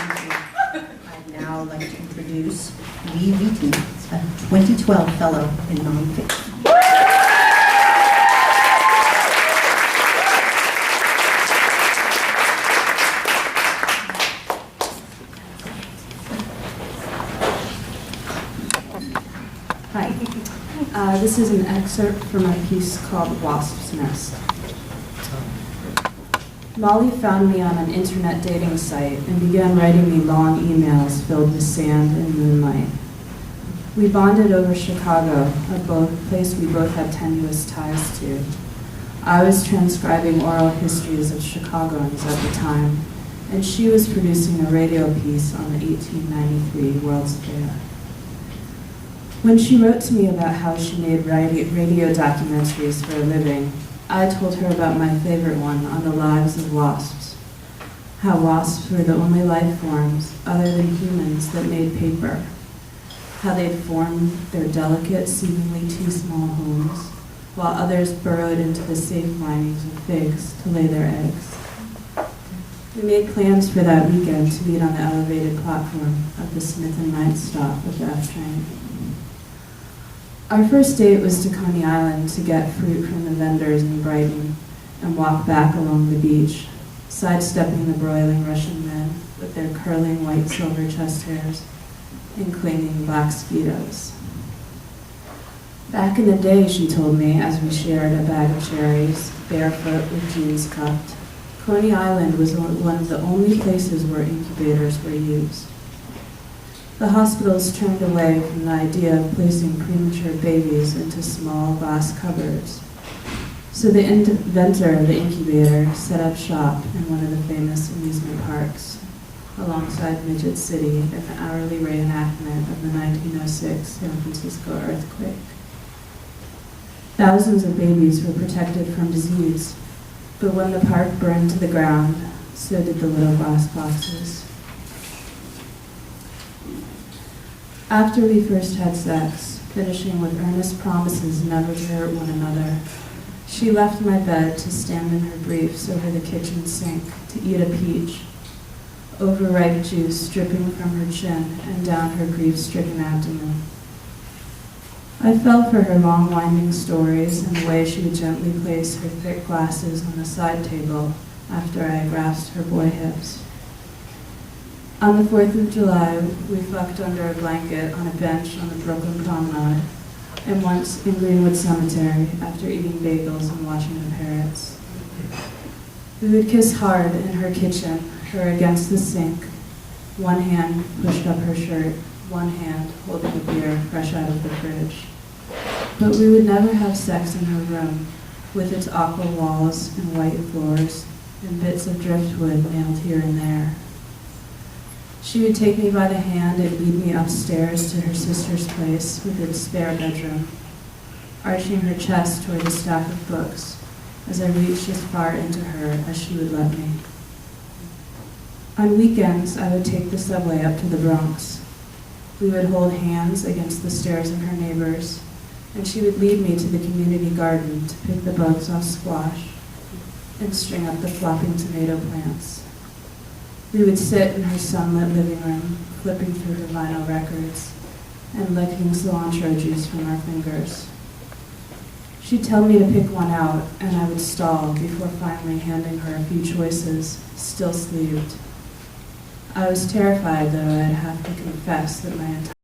I'd now like to introduce Wheaton, a 2012 fellow in Nonfiction. Hi. This is an excerpt from a piece called Wasp's Nest. Molly found me on an internet dating site and began writing me long emails filled with sand and moonlight. We bonded over Chicago, a place we both had tenuous ties to. I was transcribing oral histories of Chicagoans at the time, and she was producing a radio piece on the 1893 World's Fair. When she wrote to me about how she made radio documentaries for a living, I told her about my favorite one on the lives of wasps. How wasps were the only life forms other than humans that made paper. How they'd formed their delicate, seemingly too small homes, while others burrowed into the safe linings of figs to lay their eggs. We made plans for that weekend to meet on the elevated platform of the Smith and Knight stop of the F train. Our first date was to Coney Island to get fruit from the vendors in Brighton and walk back along the beach, sidestepping the broiling Russian men with their curling white silver chest hairs and clinging black Speedos. Back in the day, she told me, as we shared a bag of cherries, barefoot with jeans cuffed, Coney Island was one of the only places where incubators were used. The hospitals turned away from the idea of placing premature babies into small glass cupboards. So the inventor of the incubator set up shop in one of the famous amusement parks, alongside Midget City in the hourly reenactment of the 1906 San Francisco earthquake. Thousands of babies were protected from disease, but when the park burned to the ground, so did the little glass boxes. After we first had sex, finishing with earnest promises never to hurt one another, she left my bed to stand in her briefs over the kitchen sink to eat a peach, overripe juice dripping from her chin and down her grief-stricken abdomen. I fell for her long winding stories and the way she would gently place her thick glasses on the side table after I grasped her boy hips. On the 4th of July, we fucked under a blanket on a bench on the Brooklyn Promenade, and once in Greenwood Cemetery after eating bagels and watching the parrots. We would kiss hard in her kitchen, her against the sink, one hand pushed up her shirt, one hand holding a beer fresh out of the fridge. But we would never have sex in her room, with its aqua walls and white floors, and bits of driftwood nailed here and there. She would take me by the hand and lead me upstairs to her sister's place with its spare bedroom, arching her chest toward the stack of books as I reached as far into her as she would let me. On weekends, I would take the subway up to the Bronx. We would hold hands against the stares of her neighbors, and she would lead me to the community garden to pick the bugs off squash and string up the flopping tomato plants. We would sit in her sunlit living room, flipping through her vinyl records and licking cilantro juice from our fingers. She'd tell me to pick one out, and I would stall before finally handing her a few choices, still sleeved. I was terrified, though I'd have to confess that my entire